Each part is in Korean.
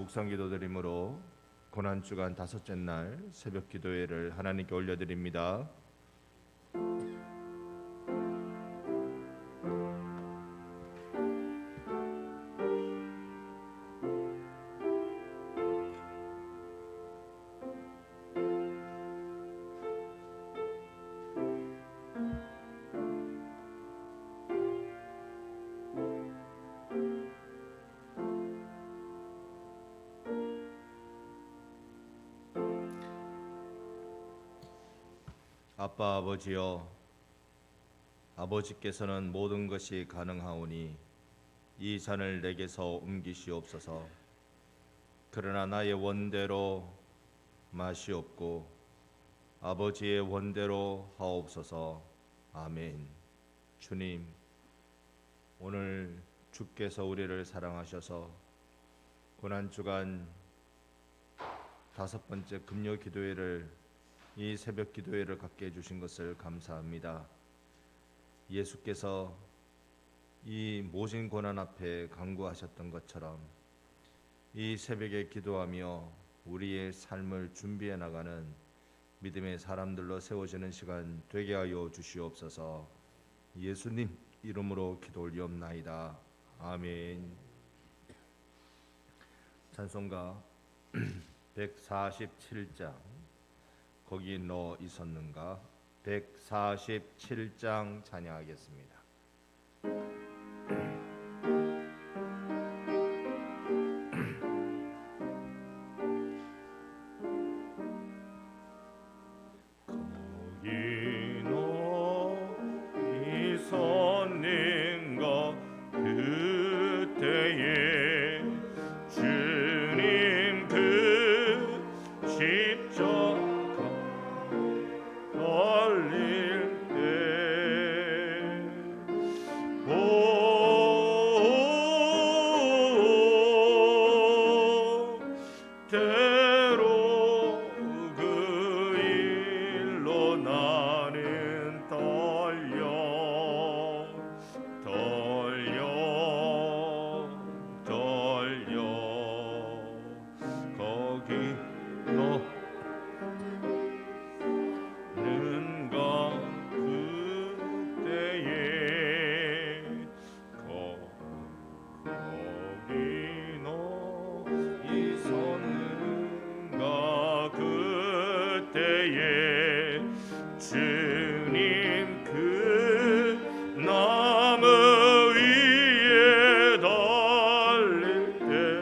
묵상기도 드림으로 고난주간 다섯째 날 새벽 기도회를 하나님께 올려드립니다. 아빠 아버지여, 아버지께서는 모든 것이 가능하오니 이 잔을 내게서 옮기시옵소서. 그러나 나의 원대로 마시옵고 아버지의 원대로 하옵소서. 아멘. 주님, 오늘 주께서 우리를 사랑하셔서 고난주간 다섯 번째 금요 기도회를 이 새벽 기도회를 갖게 해주신 것을 감사합니다. 예수께서 이 모진 고난 앞에 간구하셨던 것처럼 이 새벽에 기도하며 우리의 삶을 준비해 나가는 믿음의 사람들로 세워지는 시간 되게 하여 주시옵소서. 예수님 이름으로 기도 올리옵나이다. 아멘. 찬송가 147장 거기 너 있었는가 147장 찬양하겠습니다. 거기 너 있었는가 그때에 주님 그 십자가 걸릴 때로 그 일로 나는 떨려 거기 너 주님 그 나무 위에 달릴 때로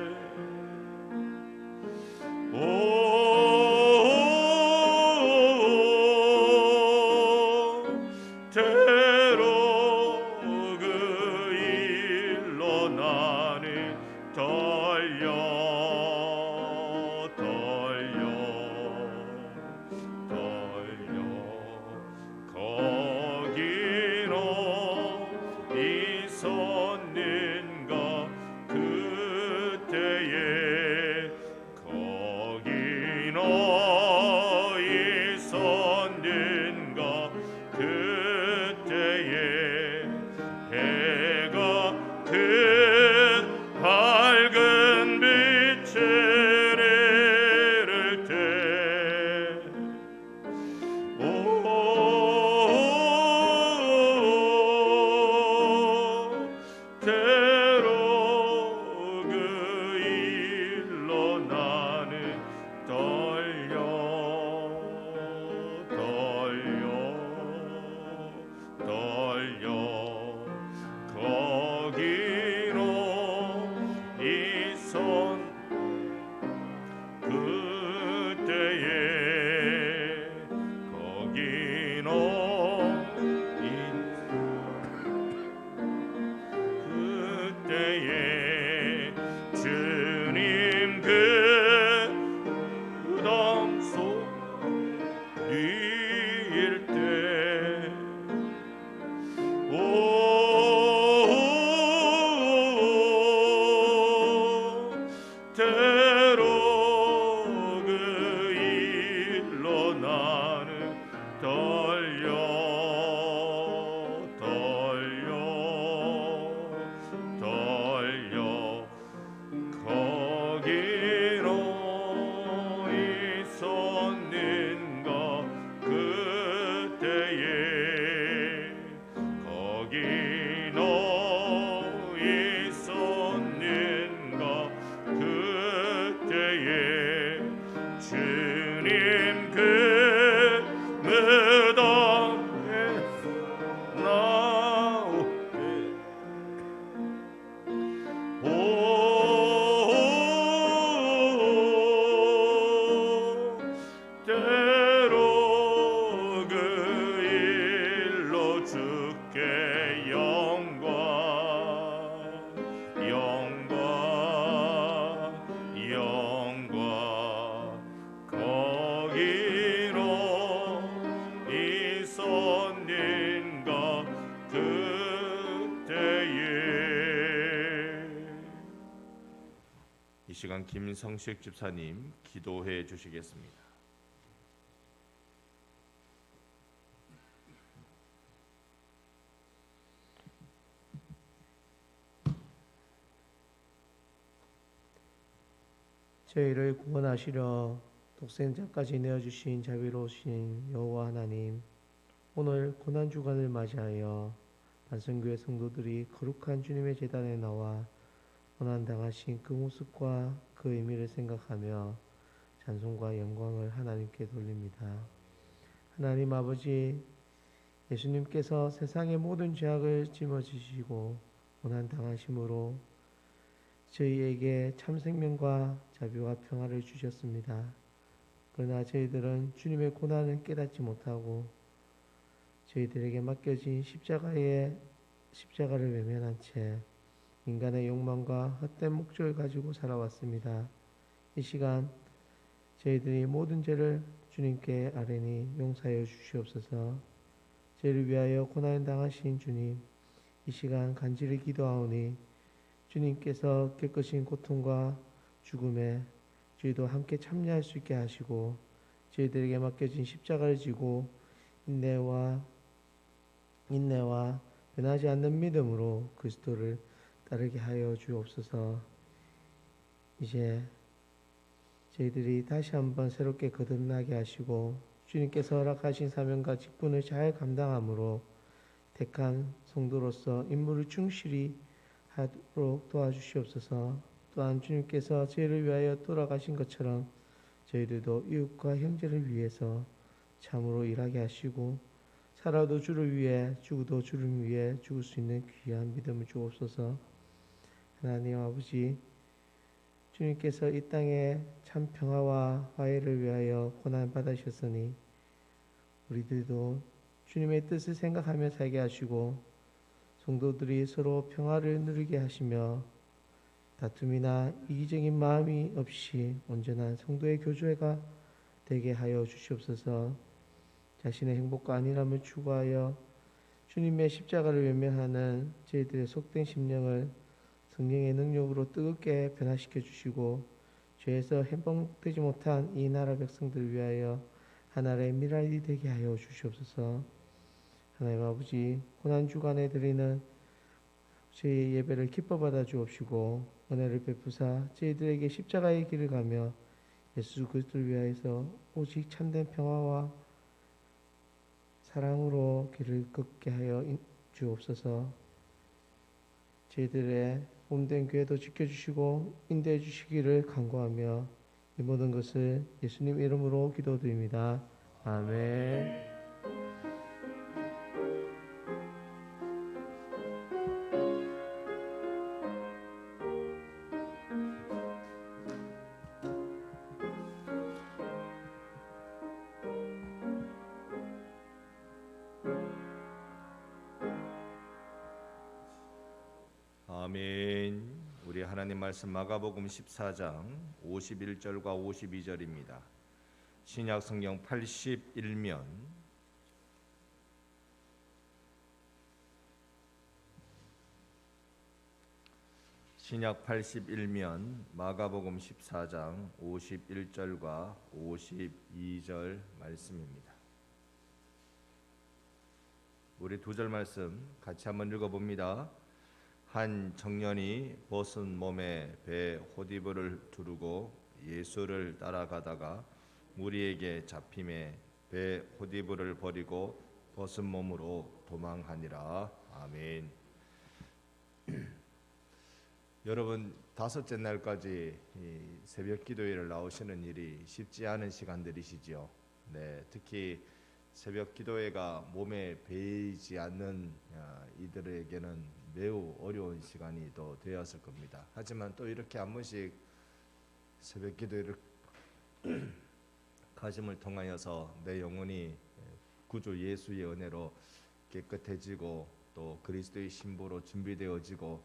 그 일로 나는 떨려 거기 너 있었는가 그때에 거기 너 있었는가 그때에 해가 그 밝은 빛을 잃을 때 때로 그 일로 나는 떨려 거기 너 있었 그때에 거기 너 그때에 주님 그 무덤 속일 때 때로 그 일로 나는 떨려 떨려 이 시간 김성식 집사님 기도해 주시겠습니다. 저희를 구원하시려 독생자까지 내어주신 자비로우신 여호와 하나님, 오늘 고난주간을 맞이하여 반성교회 성도들이 거룩한 주님의 제단에 나와 고난당하신 그 모습과 그 의미를 생각하며 찬송과 영광을 하나님께 돌립니다. 하나님 아버지, 예수님께서 세상의 모든 죄악을 짊어지시고 고난당하심으로 저희에게 참 생명과 자비와 평화를 주셨습니다. 그러나 저희들은 주님의 고난을 깨닫지 못하고 저희들에게 맡겨진 십자가를 외면한 채 인간의 욕망과 헛된 목적을 가지고 살아왔습니다. 이 시간 저희들이 모든 죄를 주님께 아뢰니 용서하여 주시옵소서. 저희를 위하여 고난을 당하신 주님, 이 시간 간절히 기도하오니 주님께서 겪으신 고통과 죽음에 저희도 함께 참여할 수 있게 하시고 저희들에게 맡겨진 십자가를 지고 인내와 변하지 않는 믿음으로 그리스도를 따르게 하여 주옵소서. 이제 저희들이 다시 한번 새롭게 거듭나게 하시고 주님께서 허락하신 사명과 직분을 잘 감당함으로 택한 성도로서 임무를 충실히 하도록 도와주시옵소서. 또한 주님께서 저희를 위하여 돌아가신 것처럼 저희들도 이웃과 형제를 위해서 참으로 일하게 하시고 살아도 주를 위해 죽어도 주를 위해 죽을 수 있는 귀한 믿음을 주옵소서. 하나님 아버지, 주님께서 이 땅에 참 평화와 화해를 위하여 고난을 받으셨으니 우리들도 주님의 뜻을 생각하며 살게 하시고 성도들이 서로 평화를 누리게 하시며 다툼이나 이기적인 마음이 없이 온전한 성도의 교제가 되게 하여 주시옵소서. 자신의 행복과 안일함을 추구하여 주님의 십자가를 외면하는 저희들의 속된 심령을 성령의 능력으로 뜨겁게 변화시켜 주시고 죄에서 회복되지 못한 이 나라 백성들을 위하여 하나의 미랄이 되게 하여 주시옵소서. 하나님 아버지, 고난주간에 드리는 저희의 예배를 기뻐 받아 주옵시고 은혜를 베푸사 저희들에게 십자가의 길을 가며 예수 그리스도를 위하여서 오직 참된 평화와 사랑으로 길을 걷게 하여 주옵소서. 저희들의 몸된 교회도 지켜주시고 인도해 주시기를 간구하며 이 모든 것을 예수님 이름으로 기도드립니다. 아멘. 아멘. 우리 하나님 말씀 마가복음 14장 51절과 52절입니다. 신약 성경 81면 신약 81면 마가복음 14장 51절과 52절 말씀입니다. 우리 두 절 말씀 같이 한번 읽어봅니다. 한 청년이 벗은 몸에 배 호디브를 두르고 예수를 따라가다가 무리에게 잡힘에 배 호디브를 버리고 벗은 몸으로 도망하니라. 아멘. 여러분, 다섯째 날까지 이 새벽 기도회를 나오시는 일이 쉽지 않은 시간들이시지요. 네, 특히 새벽 기도회가 몸에 배이지 않는 이들에게는 매우 어려운 시간이 또 되었을 겁니다. 하지만 또 이렇게 한 번씩 새벽 기도회를 가심을 통하여서 내 영혼이 구주 예수의 은혜로 깨끗해지고 또 그리스도의 신부로 준비되어지고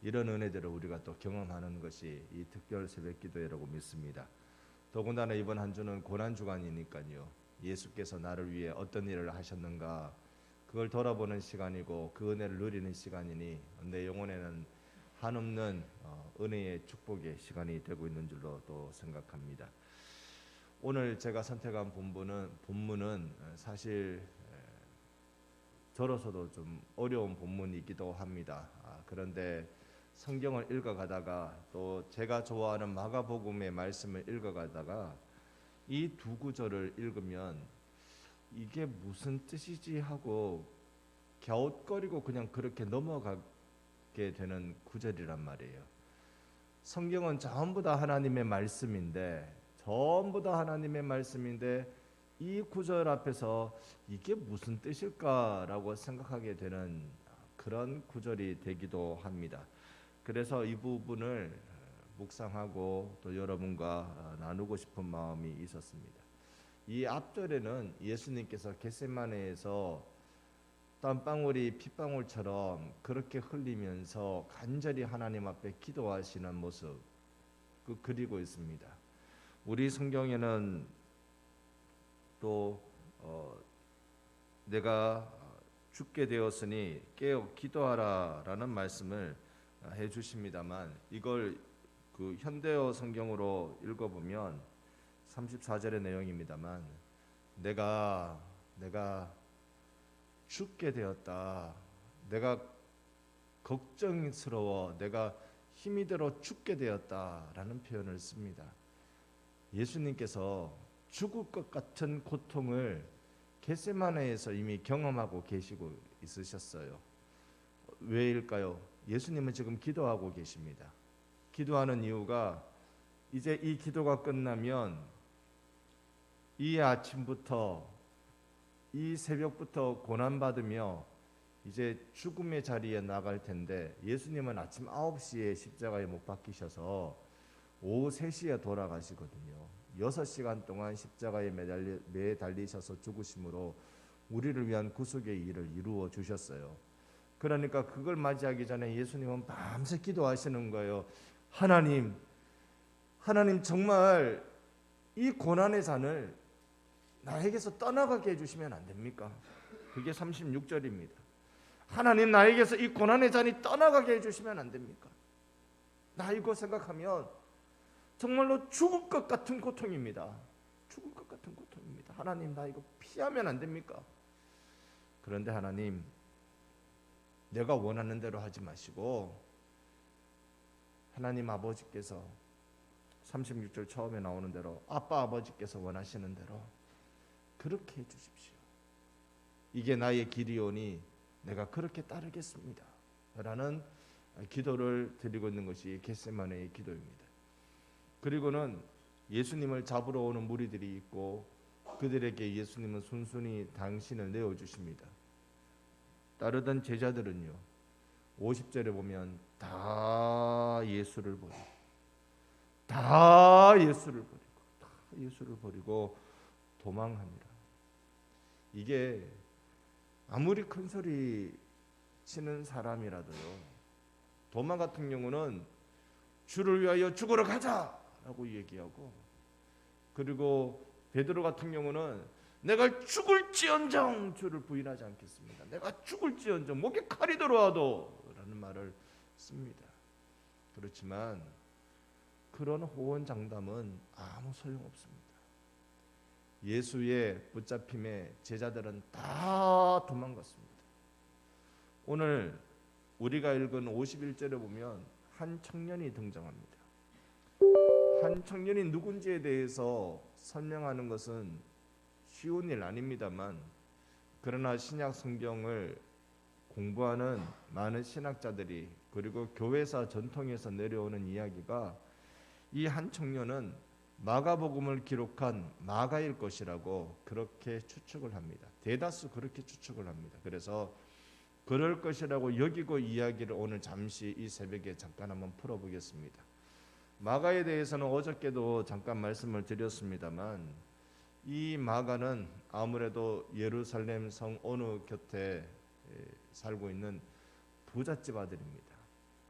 이런 은혜들을 우리가 또 경험하는 것이 이 특별 새벽 기도회라고 믿습니다. 더군다나 이번 한 주는 고난 주간이니까요. 예수께서 나를 위해 어떤 일을 하셨는가 그걸 돌아보는 시간이고 그 은혜를 누리는 시간이니 내 영혼에는 한없는 은혜의 축복의 시간이 되고 있는 줄로 또 생각합니다. 오늘 제가 선택한 본문은 사실 저로서도 좀 어려운 본문이기도 합니다. 그런데 성경을 읽어가다가 또 제가 좋아하는 마가복음의 말씀을 읽어가다가 이 두 구절을 읽으면 이게 무슨 뜻이지 하고 갸웃거리고 그냥 그렇게 넘어가게 되는 구절이란 말이에요. 성경은 전부 다 하나님의 말씀인데 이 구절 앞에서 이게 무슨 뜻일까라고 생각하게 되는 그런 구절이 되기도 합니다. 그래서 이 부분을 묵상하고 또 여러분과 나누고 싶은 마음이 있었습니다. 이 앞절에는 예수님께서 겟세마네에서 땀방울이 핏방울처럼 그렇게 흘리면서 간절히 하나님 앞에 기도하시는 모습 그리고 있습니다. 우리 성경에는 또 내가 죽게 되었으니 깨어 기도하라라는 말씀을 해주십니다만 이걸 그 현대어 성경으로 읽어보면 34절의 내용입니다만 내가 죽게 되었다. 내가 걱정스러워. 내가 힘이 들어 죽게 되었다라는 표현을 씁니다. 예수님께서 죽을 것 같은 고통을 겟세마네에서 이미 경험하고 계시고 있으셨어요. 왜일까요? 예수님은 지금 기도하고 계십니다. 기도하는 이유가 이제 이 기도가 끝나면 이 아침부터 이 새벽부터 고난받으며 이제 죽음의 자리에 나갈 텐데 예수님은 아침 9시에 십자가에 못 박히셔서 오후 3시에 돌아가시거든요. 6시간 동안 십자가에 매달리셔서 죽으심으로 우리를 위한 구속의 일을 이루어 주셨어요. 그러니까 그걸 맞이하기 전에 예수님은 밤새 기도하시는 거예요. 하나님 정말 이 고난의 잔을 나에게서 떠나가게 해주시면 안 됩니까? 그게 36절입니다. 하나님 나에게서 이 고난의 잔이 떠나가게 해주시면 안 됩니까? 나 이거 생각하면 정말로 죽을 것 같은 고통입니다. 죽을 것 같은 고통입니다. 하나님 나 이거 피하면 안 됩니까? 그런데 하나님 내가 원하는 대로 하지 마시고 하나님 아버지께서 36절 처음에 나오는 대로 아빠 아버지께서 원하시는 대로 그렇게 해주십시오. 이게 나의 길이오니 내가 그렇게 따르겠습니다 라는 기도를 드리고 있는 것이 겟세마네의 기도입니다. 그리고는 예수님을 잡으러 오는 무리들이 있고 그들에게 예수님은 순순히 당신을 내어주십니다. 따르던 제자들은요 50절에 보면 다 예수를 버리고 도망합니다. 이게 아무리 큰 소리 치는 사람이라도요 도마 같은 경우는 주를 위하여 죽으러 가자라고 얘기하고, 그리고 베드로 같은 경우는 내가 죽을지언정 주를 부인하지 않겠습니다. 내가 죽을지언정 목에 칼이 들어와도 라는 말을 씁니다. 그렇지만 그런 호언장담은 아무 소용없습니다. 예수의 붙잡힘에 제자들은 다 도망갔습니다. 오늘 우리가 읽은 51절에 보면 한 청년이 등장합니다. 한 청년이 누군지에 대해서 설명하는 것은 쉬운 일 아닙니다만, 그러나 신약 성경을 공부하는 많은 신학자들이 그리고 교회사 전통에서 내려오는 이야기가 이 한 청년은 마가복음을 기록한 마가일 것이라고 그렇게 추측을 합니다. 대다수 그렇게 추측을 합니다. 그래서 그럴 것이라고 여기고 이야기를 오늘 잠시 이 새벽에 잠깐 한번 풀어보겠습니다. 마가에 대해서는 어저께도 잠깐 말씀을 드렸습니다만 이 마가는 아무래도 예루살렘 성 어느 곁에 살고 있는 부잣집 아들입니다.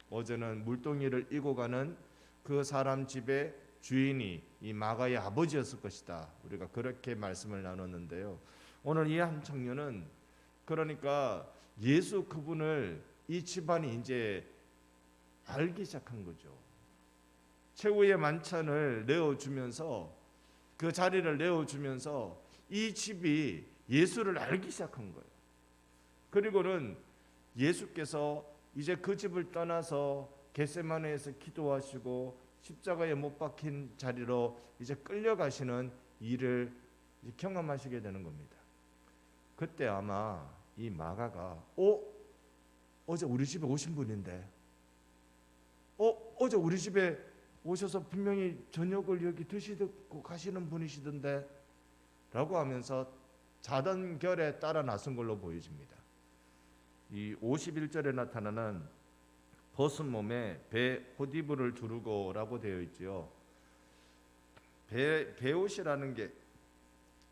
어제는 물동이를 이고 가는 그 사람 집의 주인이 이 마가의 아버지였을 것이다. 우리가 그렇게 말씀을 나눴는데요. 오늘 이 한 청년은 그러니까 예수 그분을 이 집안이 이제 알기 시작한 거죠. 최후의 만찬을 내어주면서 그 자리를 내어주면서 이 집이 예수를 알기 시작한 거예요. 그리고는 예수께서 이제 그 집을 떠나서 겟세마네에서 기도하시고 십자가에 못 박힌 자리로 이제 끌려가시는 일을 경험하시게 되는 겁니다. 그때 아마 이 마가가 어제 우리 집에 오신 분인데 어제 우리 집에 오셔서 분명히 저녁을 여기 드시고 가시는 분이시던데 라고 하면서 자던결에 따라 나선 걸로 보여집니다. 이 51절에 나타나는 벗은 몸에 배 호디브를 두르고라고 되어 있지요. 배옷이라는 게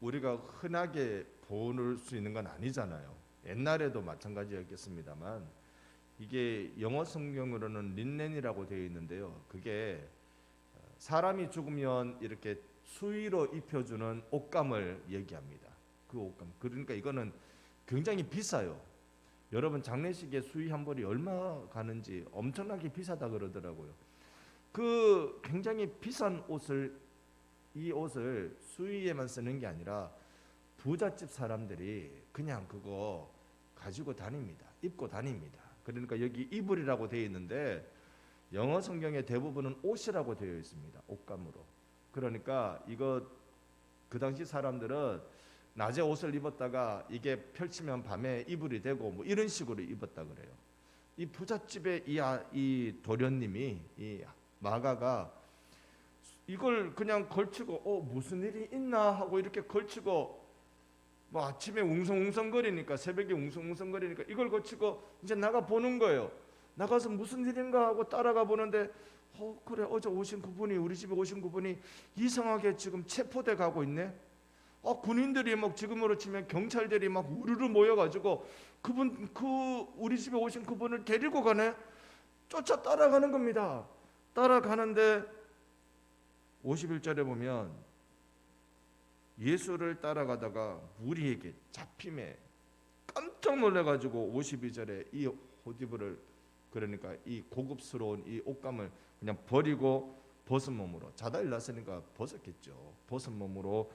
우리가 흔하게 볼 수 있는 건 아니잖아요. 옛날에도 마찬가지였겠습니다만 이게 영어 성경으로는 린넨이라고 되어 있는데요. 그게 사람이 죽으면 이렇게 수의로 입혀주는 옷감을 얘기합니다. 그 옷감. 그러니까 이거는 굉장히 비싸요. 여러분 장례식에 수의 한 벌이 얼마 가는지 엄청나게 비싸다 그러더라고요. 그 굉장히 비싼 이 옷을 수의에만 쓰는 게 아니라 부잣집 사람들이 그냥 그거 가지고 다닙니다. 입고 다닙니다. 그러니까 여기 이불이라고 되어 있는데 영어 성경의 대부분은 옷이라고 되어 있습니다. 옷감으로. 그러니까 이거 그 당시 사람들은 낮에 옷을 입었다가 이게 펼치면 밤에 이불이 되고 뭐 이런 식으로 입었다 그래요. 이 부잣집의 이 도련님이 이 마가가 이걸 그냥 걸치고 무슨 일이 있나 하고 이렇게 걸치고 뭐 아침에 웅성웅성거리니까 새벽에 웅성웅성거리니까 이걸 걸치고 이제 나가 보는 거예요. 나가서 무슨 일인가 하고 따라가 보는데 그래 어제 오신 그분이 우리 집에 오신 그분이 이상하게 지금 체포돼 가고 있네. 군인들이 막 지금으로 치면 경찰들이 막 우르르 모여가지고 우리 집에 오신 그분을 데리고 가네. 쫓아 따라가는 겁니다. 따라가는데 51절에 보면 예수를 따라가다가 무리에게 잡힘에 깜짝 놀래가지고 52절에 이 호디브를 그러니까 이 고급스러운 이 옷감을 그냥 버리고 벗은 몸으로 자다 일어났으니까 벗었겠죠. 벗은 몸으로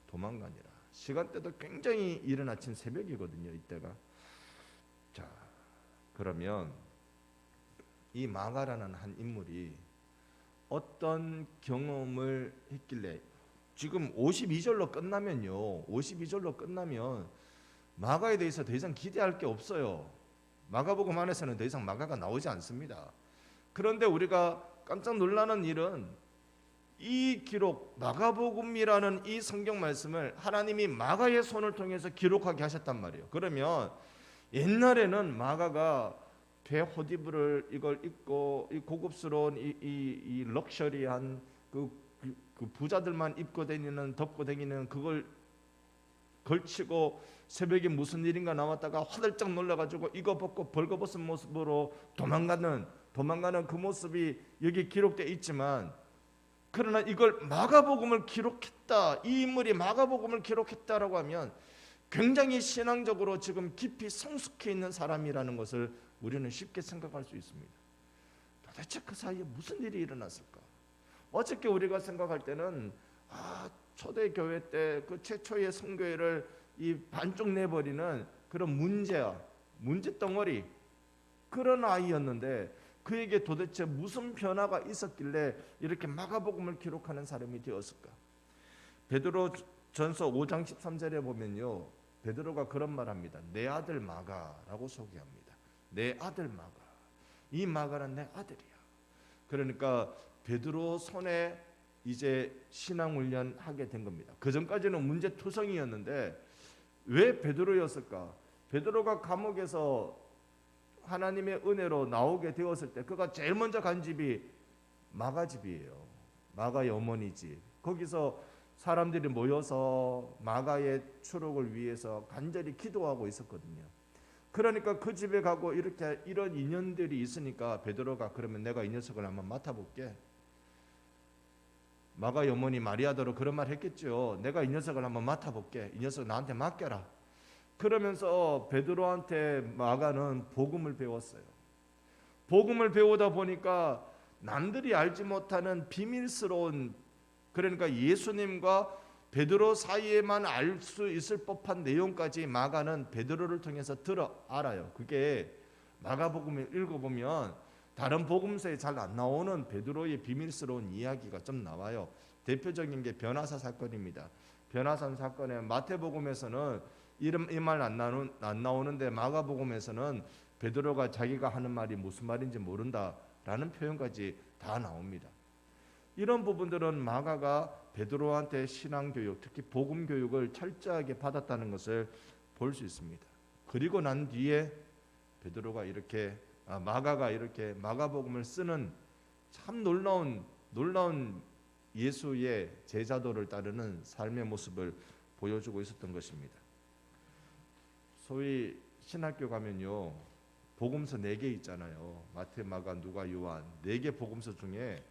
도망가니라. 시간대도 굉장히 이른 아침 새벽이거든요. 이때가. 자, 그러면 이 마가라는 한 인물이 어떤 경험을 했길래 지금 52절로 끝나면요. 52절로 끝나면 마가에 대해서 더 이상 기대할 게 없어요. 마가복음 안에서는 더 이상 마가가 나오지 않습니다. 그런데 우리가 깜짝 놀라는 일은 이 기록 마가복음이라는 이 성경 말씀을 하나님이 마가의 손을 통해서 기록하게 하셨단 말이에요. 그러면 옛날에는 마가가 배 호디브를 이걸 입고 이 고급스러운 이 럭셔리한 그 부자들만 입고 다니는 덮고 다니는 그걸 걸치고 새벽에 무슨 일인가 나왔다가 화들짝 놀라가지고 이거 벗고 벌거벗은 모습으로 도망가는 그 모습이 여기 기록되어 있지만 그러나 이걸 마가복음을 기록했다. 이 인물이 마가복음을 기록했다라고 하면 굉장히 신앙적으로 지금 깊이 성숙해 있는 사람이라는 것을 우리는 쉽게 생각할 수 있습니다. 도대체 그 사이에 무슨 일이 일어났을까? 어저께 우리가 생각할 때는 초대교회 때 그 최초의 성교회를 이 반쪽 내버리는 그런 문제덩어리 그런 아이였는데 그에게 도대체 무슨 변화가 있었길래 이렇게 마가복음을 기록하는 사람이 되었을까? 베드로전서 5장 13절에 보면요. 베드로가 그런 말합니다. 내 아들 마가라고 소개합니다. 내 아들 마가. 이 마가는 내 아들이야. 그러니까 베드로 손에 이제 신앙 훈련하게 된 겁니다. 그 전까지는 문제투성이었는데 왜 베드로였을까? 베드로가 감옥에서 하나님의 은혜로 나오게 되었을 때 그가 제일 먼저 간 집이 마가 집이에요. 마가의 어머니 집. 거기서 사람들이 모여서 마가의 추록을 위해서 간절히 기도하고 있었거든요. 그러니까 그 집에 가고 이렇게 이런 인연들이 있으니까 베드로가 그러면 내가 이 녀석을 한번 맡아볼게. 마가의 어머니 마리아더로 그런 말 했겠죠. 내가 이 녀석을 한번 맡아볼게. 이 녀석 나한테 맡겨라. 그러면서 베드로한테 마가는 복음을 배웠어요. 복음을 배우다 보니까 남들이 알지 못하는 비밀스러운, 그러니까 예수님과 베드로 사이에만 알 수 있을 법한 내용까지 마가는 베드로를 통해서 알아요. 그게 마가복음을 읽어보면 다른 복음서에 잘 안 나오는 베드로의 비밀스러운 이야기가 좀 나와요. 대표적인 게 변화사 사건입니다. 변화사 사건에 마태복음에서는 이 말 안 나오는데 마가복음에서는 베드로가 자기가 하는 말이 무슨 말인지 모른다라는 표현까지 다 나옵니다. 이런 부분들은 마가가 베드로한테 신앙교육, 특히 복음교육을 철저하게 받았다는 것을 볼 수 있습니다. 그리고 난 뒤에 베드로가 마가가 이렇게 마가복음을 쓰는 참 놀라운 예수의 제자도를 따르는 삶의 모습을 보여주고 있었던 것입니다. 소위 신학교 가면요, 복음서 4개 있잖아요. 마태, 마가, 누가, 요한 4개 복음서 중에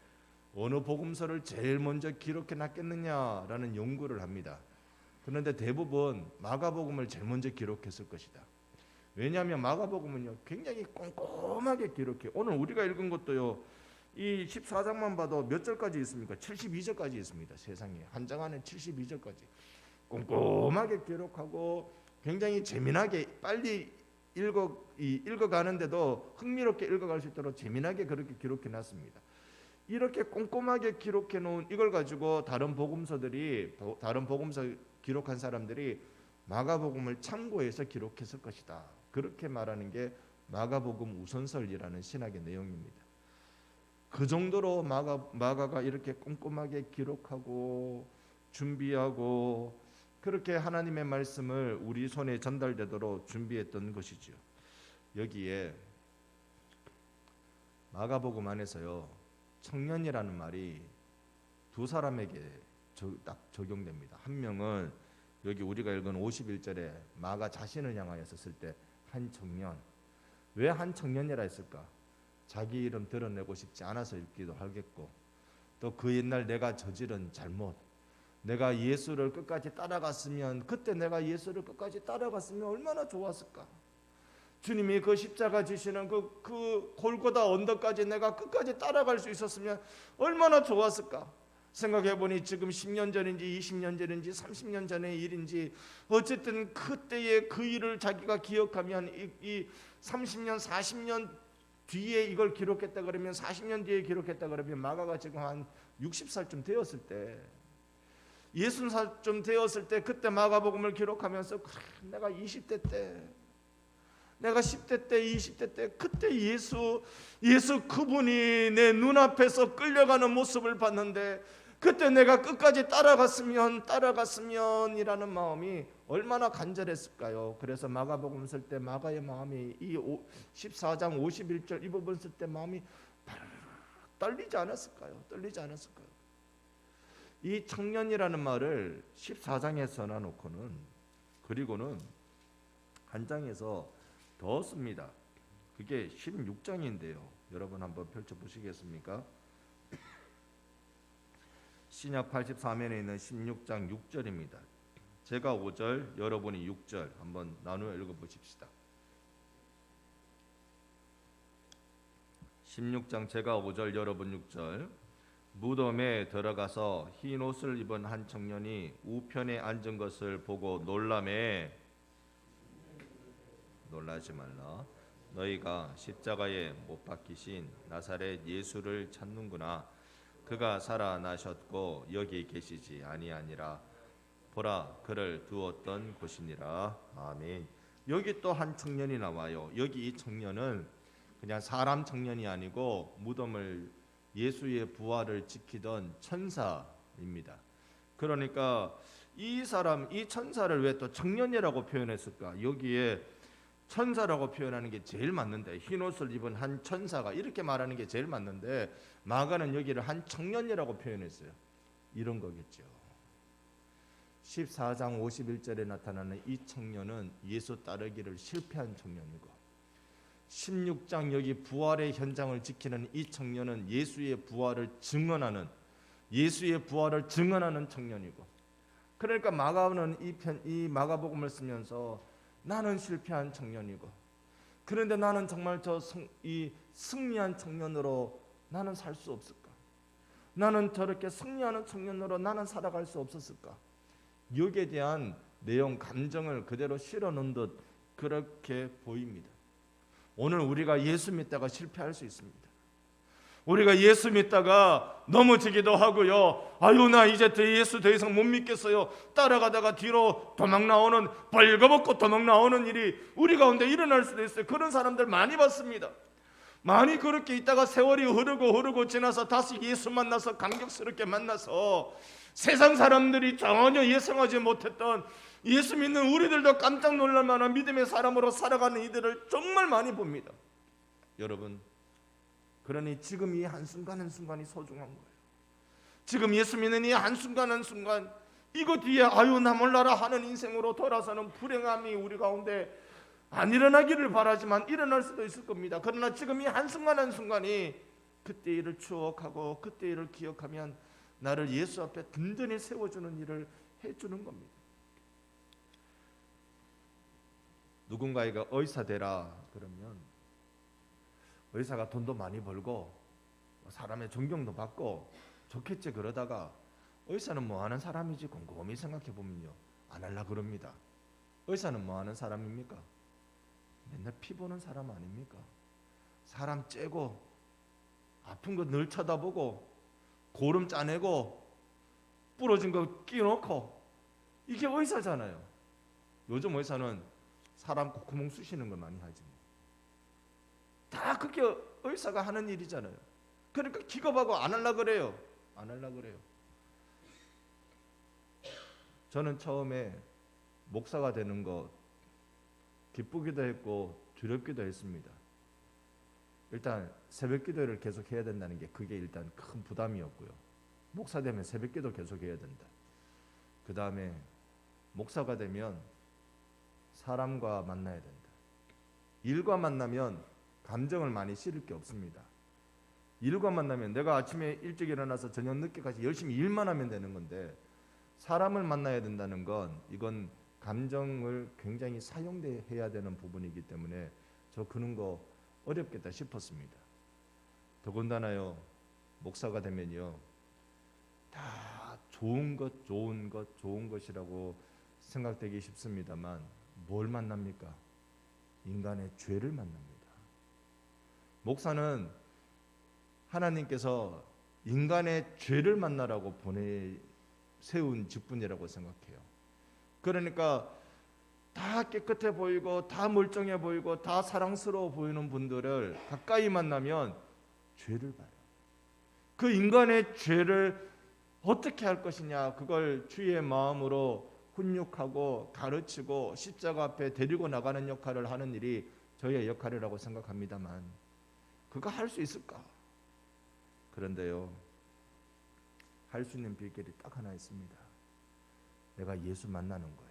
어느 복음서를 제일 먼저 기록해 놨겠느냐라는 연구를 합니다. 그런데 대부분 마가복음을 제일 먼저 기록했을 것이다. 왜냐하면 마가복음은요 굉장히 꼼꼼하게 기록해. 오늘 우리가 읽은 것도요, 이 14장만 봐도 몇 절까지 있습니까? 72절까지 있습니다. 세상에 한 장 안에 72절까지 꼼꼼하게 기록하고 굉장히 재미나게 빨리 읽어가는데도 흥미롭게 읽어갈 수 있도록 재미나게 그렇게 기록해 놨습니다. 이렇게 꼼꼼하게 기록해 놓은 이걸 가지고 다른 복음서 기록한 사람들이 마가복음을 참고해서 기록했을 것이다. 그렇게 말하는 게 마가복음 우선설이라는 신학의 내용입니다. 그 정도로 마가가 이렇게 꼼꼼하게 기록하고 준비하고 그렇게 하나님의 말씀을 우리 손에 전달되도록 준비했던 것이죠. 여기에 마가복음 안에서요, 청년이라는 말이 두 사람에게 딱 적용됩니다. 한 명은 여기 우리가 읽은 51절에 마가 자신을 향하여 썼을 때 한 청년. 왜 한 청년이라 했을까? 자기 이름 드러내고 싶지 않아서 읽기도 하겠고, 또 그 옛날 내가 저지른 잘못, 내가 예수를 끝까지 따라갔으면, 그때 내가 예수를 끝까지 따라갔으면 얼마나 좋았을까? 주님이 그 십자가 지시는 그 골고다 언덕까지 내가 끝까지 따라갈 수 있었으면 얼마나 좋았을까? 생각해보니 지금 10년 전인지 20년 전인지 30년 전의 일인지 어쨌든 그때의 그 일을 자기가 기억하면 이 30년 40년 뒤에 이걸 기록했다 그러면, 40년 뒤에 기록했다 그러면 마가가 지금 한 60살쯤 되었을 때, 60살쯤 되었을 때 그때 마가복음을 기록하면서 내가 20대 때, 내가 10대 때, 20대 때 그때 예수 그분이 내 눈앞에서 끌려가는 모습을 봤는데 그때 내가 끝까지 따라갔으면이라는 마음이 얼마나 간절했을까요? 그래서 마가복음 쓸 때 마가의 마음이 이 14장 51절 이 부분 쓸 때 마음이 떨리지 않았을까요? 이 청년이라는 말을 14장에 써놔놓고는, 그리고는 한 장에서 더 씁니다. 그게 16장인데요. 여러분 한번 펼쳐보시겠습니까? 신약 84면에 있는 16장 6절입니다. 제가 5절, 여러분이 6절 한번 나누어 읽어보십시다. 16장 제가 5절, 여러분 6절. 무덤에 들어가서 흰 옷을 입은 한 청년이 우편에 앉은 것을 보고 놀라매, 놀라지 말라. 너희가 십자가에 못 박히신 나사렛 예수를 찾는구나. 그가 살아나셨고 여기 계시지 아니하니라. 보라, 그를 두었던 곳이니라. 아멘. 여기 또 한 청년이 나와요. 여기 이 청년은 그냥 사람 청년이 아니고 무덤을, 예수의 부활을 지키던 천사입니다. 그러니까 이 천사를 왜 또 청년이라고 표현했을까? 여기에 천사라고 표현하는 게 제일 맞는데, 흰옷을 입은 한 천사가 이렇게 말하는 게 제일 맞는데 마가는 여기를 한 청년이라고 표현했어요. 이런 거겠죠. 14장 51절에 나타나는 이 청년은 예수 따르기를 실패한 청년이고, 16장 여기 부활의 현장을 지키는 이 청년은 예수의 부활을 증언하는 청년이고, 그러니까 마가는 이 마가복음을 쓰면서 나는 실패한 청년이고 그런데 나는 정말 이 승리한 청년으로 나는 살 수 없을까? 나는 저렇게 승리하는 청년으로 나는 살아갈 수 없었을까? 여기에 대한 내용, 감정을 그대로 실어 놓은 듯 그렇게 보입니다. 오늘 우리가 예수 믿다가 실패할 수 있습니다. 우리가 예수 믿다가 넘어지기도 하고요. 아유, 나 이제 예수 더 이상 못 믿겠어요. 따라가다가 뒤로 도망 나오는, 벌거벗고 도망 나오는 일이 우리 가운데 일어날 수도 있어요. 그런 사람들 많이 봤습니다. 많이 그렇게 있다가 세월이 흐르고 지나서 다시 예수 만나서 감격스럽게 만나서 세상 사람들이 전혀 예상하지 못했던, 예수 믿는 우리들도 깜짝 놀랄 만한 믿음의 사람으로 살아가는 이들을 정말 많이 봅니다. 여러분, 그러니 지금 이 한순간 한순간이 소중한 거예요. 지금 예수 믿는 이 한순간 한순간, 이거 뒤에 아유 나 몰라라 하는 인생으로 돌아서는 불행함이 우리 가운데 안 일어나기를 바라지만 일어날 수도 있을 겁니다. 그러나 지금 이 한순간 한순간이 그때 일을 추억하고 그때 일을 기억하면 나를 예수 앞에 든든히 세워주는 일을 해주는 겁니다. 누군가에게 의사 되라 그러면 의사가 돈도 많이 벌고 사람의 존경도 받고 좋겠지. 그러다가 의사는 뭐 하는 사람이지 곰곰이 생각해 보면요, 안 할라 그럽니다. 의사는 뭐 하는 사람입니까? 맨날 피 보는 사람 아닙니까? 사람 째고 아픈 거 늘 쳐다보고 고름 짜내고 부러진 거 끼워놓고, 이게 의사잖아요. 요즘 의사는 사람 콧구멍 쑤시는 걸 많이 하지. 다 그게 의사가 하는 일이잖아요. 그러니까 기겁하고 안 할라 그래요. 안 할라 그래요. 저는 처음에 목사가 되는 거 기쁘기도 했고 두렵기도 했습니다. 일단 새벽 기도를 계속 해야 된다는 게 그게 일단 큰 부담이었고요. 목사 되면 새벽 기도 계속 해야 된다. 그 다음에 목사가 되면 사람과 만나야 된다. 일과 만나면 감정을 많이 실을 게 없습니다. 일과 만나면 내가 아침에 일찍 일어나서 저녁 늦게까지 열심히 일만 하면 되는 건데, 사람을 만나야 된다는 건 이건 감정을 굉장히 사용해야 되는 부분이기 때문에 저 그런 거 어렵겠다 싶었습니다. 더군다나요, 목사가 되면요 다 좋은 것이라고 생각되기 쉽습니다만 뭘 만납니까? 인간의 죄를 만납니다. 목사는 하나님께서 인간의 죄를 만나라고 세운 직분이라고 생각해요. 그러니까 다 깨끗해 보이고 다 멀쩡해 보이고 다 사랑스러워 보이는 분들을 가까이 만나면 죄를 봐요. 그 인간의 죄를 어떻게 할 것이냐, 그걸 주의 마음으로 훈육하고 가르치고 십자가 앞에 데리고 나가는 역할을 하는 일이 저희의 역할이라고 생각합니다만, 그거 할 수 있을까? 그런데요, 할 수 있는 비결이 딱 하나 있습니다. 내가 예수 만나는 거예요.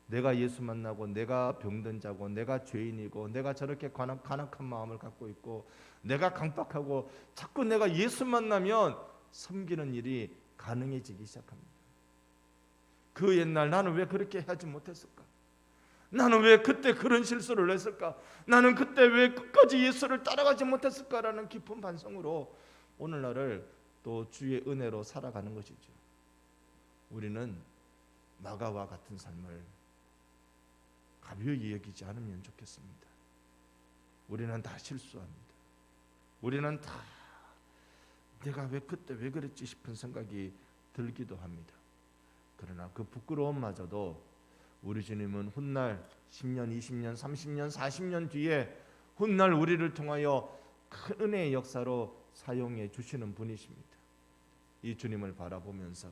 내가 예수 만나고 내가 병든 자고 내가 죄인이고 내가 저렇게 간악한 마음을 갖고 있고 내가 강박하고 자꾸 내가 예수 만나면 섬기는 일이 가능해지기 시작합니다. 그 옛날 나는 왜 그렇게 하지 못했을까? 나는 왜 그때 그런 실수를 했을까? 나는 그때 왜 끝까지 예수를 따라가지 못했을까라는 깊은 반성으로 오늘날을 또 주의 은혜로 살아가는 것이죠. 우리는 마가와 같은 삶을 가벼이 여기지 않으면 좋겠습니다. 우리는 다 실수합니다. 우리는 다 내가 왜 그때 왜 그랬지 싶은 생각이 들기도 합니다. 그러나 그 부끄러움마저도 우리 주님은 훗날 10년, 20년, 30년, 40년 뒤에 훗날 우리를 통하여 큰 은혜의 역사로 사용해 주시는 분이십니다. 이 주님을 바라보면서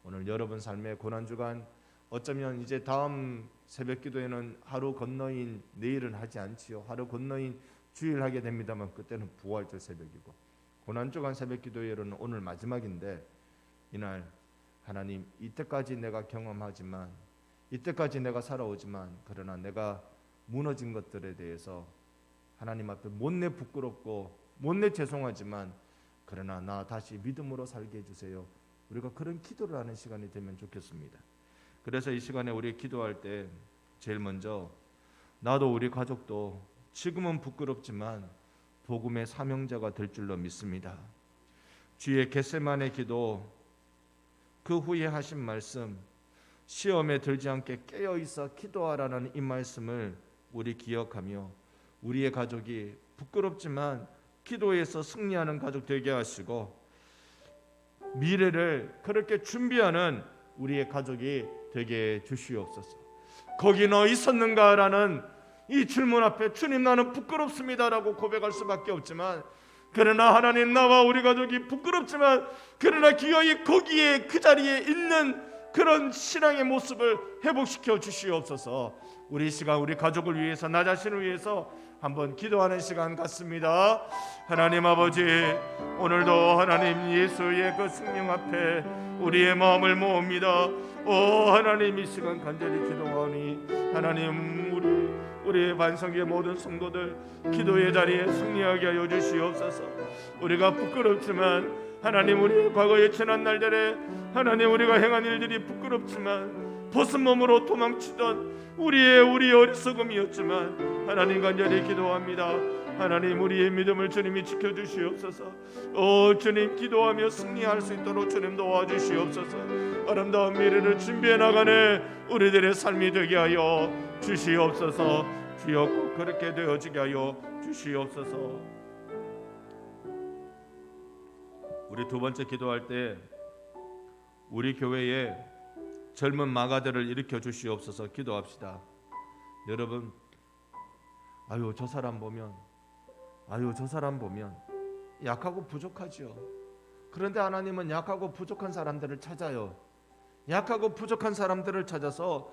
오늘 여러분 삶의 고난주간, 어쩌면 이제 다음 새벽 기도에는 하루 건너인 내일은 하지 않지요. 하루 건너인 주일 하게 됩니다만 그때는 부활절 새벽이고, 고난주간 새벽 기도회는 오늘 마지막인데, 이날 하나님, 이때까지 내가 경험하지만, 이때까지 내가 살아오지만, 그러나 내가 무너진 것들에 대해서 하나님 앞에 못내 부끄럽고 못내 죄송하지만 그러나 나 다시 믿음으로 살게 해주세요. 우리가 그런 기도를 하는 시간이 되면 좋겠습니다. 그래서 이 시간에 우리 기도할 때 제일 먼저 나도 우리 가족도 지금은 부끄럽지만 복음의 사명자가 될 줄로 믿습니다. 주의 겟세마네 기도, 그 후에 하신 말씀, 시험에 들지 않게 깨어있어 기도하라는 이 말씀을 우리 기억하며 우리의 가족이 부끄럽지만 기도에서 승리하는 가족 되게 하시고 미래를 그렇게 준비하는 우리의 가족이 되게 해 주시옵소서. 거기 너 있었는가라는 이 질문 앞에 주님 나는 부끄럽습니다라고 고백할 수밖에 없지만, 그러나 하나님 나와 우리 가족이 부끄럽지만 그러나 기어이 거기에 그 자리에 있는 그런 신앙의 모습을 회복시켜 주시옵소서. 우리 시간 우리 가족을 위해서 나 자신을 위해서 한번 기도하는 시간 같습니다. 하나님 아버지, 오늘도 하나님 예수의 그 생명 앞에 우리의 마음을 모읍니다. 오 하나님, 이 시간 간절히 기도하오니 하나님 우리 반성의 모든 성도들 기도의 자리에 승리하게 하여 주시옵소서. 우리가 부끄럽지만 하나님, 우리의 과거의 지난 날들에 하나님 우리가 행한 일들이 부끄럽지만 벗은 몸으로 도망치던 우리의 어리석음이었지만 하나님 간절히 기도합니다. 하나님 우리의 믿음을 주님이 지켜주시옵소서. 오 주님, 기도하며 승리할 수 있도록 주님 도와주시옵소서. 아름다운 미래를 준비해 나가는 우리들의 삶이 되게 하여 주시옵소서. 주여 꼭 그렇게 되어지게 하여 주시옵소서. 우리 두 번째 기도할 때 우리 교회에 젊은 마가들을 일으켜 주시옵소서 기도합시다. 여러분, 저 사람 보면 약하고 부족하지요. 그런데 하나님은 약하고 부족한 사람들을 찾아요. 약하고 부족한 사람들을 찾아서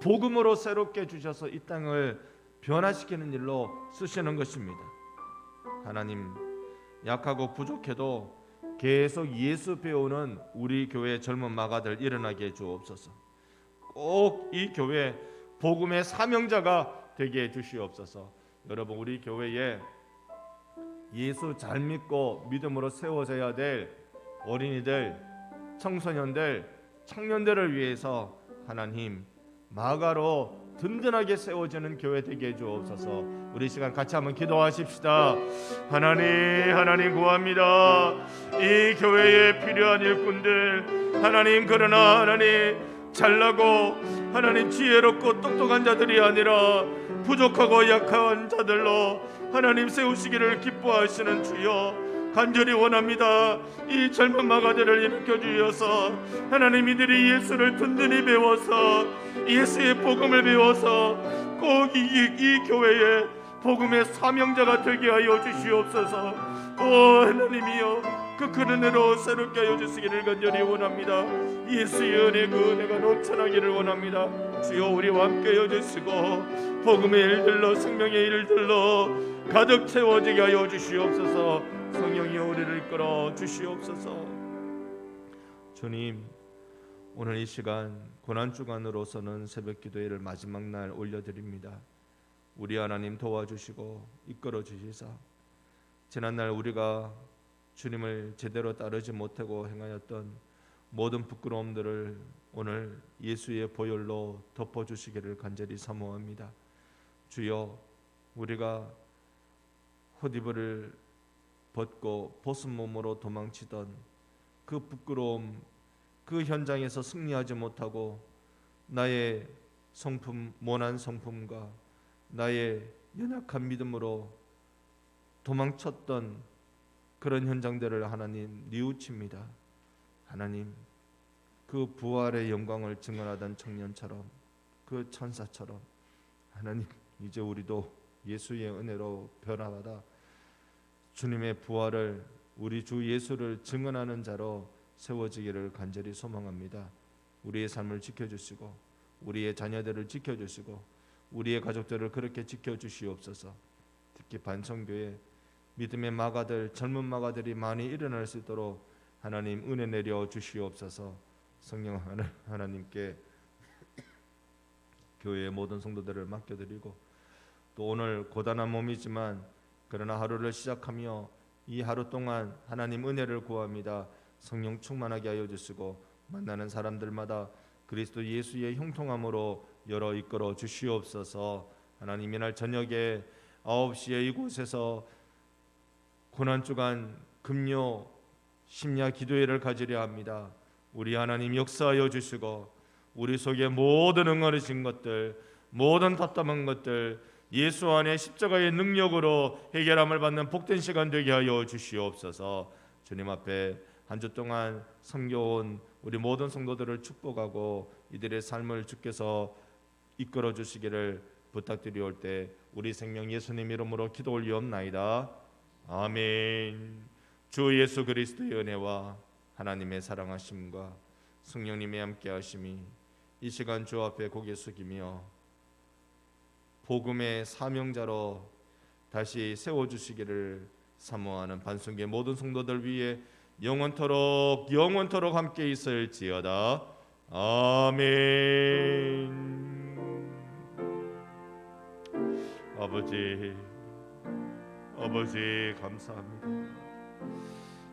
복음으로 새롭게 주셔서 이 땅을 변화시키는 일로 쓰시는 것입니다. 하나님, 약하고 부족해도 계속 예수 배우는 우리 교회 젊은 마가들 일어나게 해 주옵소서. 꼭 이 교회 복음의 사명자가 되게 해 주시옵소서. 여러분, 우리 교회에 예수 잘 믿고 믿음으로 세워져야 될 어린이들, 청소년들, 청년들을 위해서 하나님 마가로 든든하게 세워지는 교회 되게 해 주옵소서. 우리 시간 같이 한번 기도하십시다. 하나님 구합니다. 이 교회에 필요한 일꾼들 하나님, 그러나 하나님 잘나고 하나님 지혜롭고 똑똑한 자들이 아니라 부족하고 약한 자들로 하나님 세우시기를 기뻐하시는 주여, 간절히 원합니다. 이 젊은 마가들을 일으켜 주셔서 하나님 이들이 예수를 든든히 배워서 예수의 복음을 배워서 꼭 이 교회에 복음의 사명자가 되게 하여 주시옵소서. 오 하나님이여, 그 은혜로 새롭게 하여 주시기를 간절히 원합니다. 예수의 은혜, 그 은혜가 넘쳐나기를 원합니다. 주여 우리와 함께 하여 주시고 복음의 일들로, 생명의 일들로 가득 채워지게 하여 주시옵소서. 성령이여 우리를 이끌어 주시옵소서. 주님, 오늘 이 시간 고난주간으로서는 새벽기도회를 마지막 날 올려드립니다. 우리 하나님 도와주시고 이끌어 주시사 지난날 우리가 주님을 제대로 따르지 못하고 행하였던 모든 부끄러움들을 오늘 예수의 보혈로 덮어주시기를 간절히 사모합니다. 주여, 우리가 헛이불을 벗고 벗은 몸으로 도망치던 그 부끄러움, 그 현장에서 승리하지 못하고 나의 성품, 모난 성품과 나의 연약한 믿음으로 도망쳤던 그런 현장들을 하나님 뉘우칩니다. 하나님, 그 부활의 영광을 증언하던 청년처럼, 그 천사처럼 하나님, 이제 우리도 예수의 은혜로 변화받아 주님의 부활을, 우리 주 예수를 증언하는 자로 세워지기를 간절히 소망합니다. 우리의 삶을 지켜주시고 우리의 자녀들을 지켜주시고 우리의 가족들을 그렇게 지켜주시옵소서. 특히 반성교회 믿음의 마가들, 젊은 마가들이 많이 일어날 수 있도록 하나님 은혜 내려 주시옵소서. 성령 하나님께 교회의 모든 성도들을 맡겨드리고, 또 오늘 고단한 몸이지만 그러나 하루를 시작하며 이 하루 동안 하나님 은혜를 구합니다. 성령 충만하게 하여 주시고 만나는 사람들마다 그리스도 예수의 형통함으로 열어 이끌어 주시옵소서. 하나님 이날 저녁에 9시에 이곳에서 고난주간 금요 심야 기도회를 가지려 합니다. 우리 하나님 역사하여 주시고 우리 속에 모든 응어리신 것들, 모든 답답한 것들 예수 안에 십자가의 능력으로 해결함을 받는 복된 시간 되게 하여 주시옵소서. 주님 앞에 한 주 동안 섬겨온 우리 모든 성도들을 축복하고 이들의 삶을 주께서 이끌어 주시기를 부탁드리올 때 우리 생명 예수님 이름으로 기도 올리옵나이다. 아멘. 주 예수 그리스도의 은혜와 하나님의 사랑하심과 성령님의 함께하심이 이 시간 주 앞에 고개 숙이며 복음의 사명자로 다시 세워주시기를 사모하는 반성계 모든 성도들 위해 영원토록 함께 있을지어다. 아멘. 아버지 감사합니다.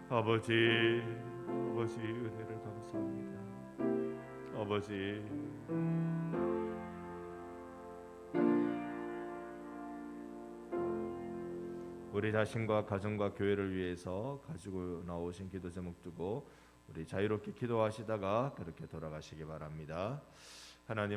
아버지 은혜를 감사합니다. 아버지 우리 자신과 가정과 교회를 위해서 가지고 나오신 기도 제목 두고 우리 자유롭게 기도하시다가 그렇게 돌아가시기 바랍니다. 하나님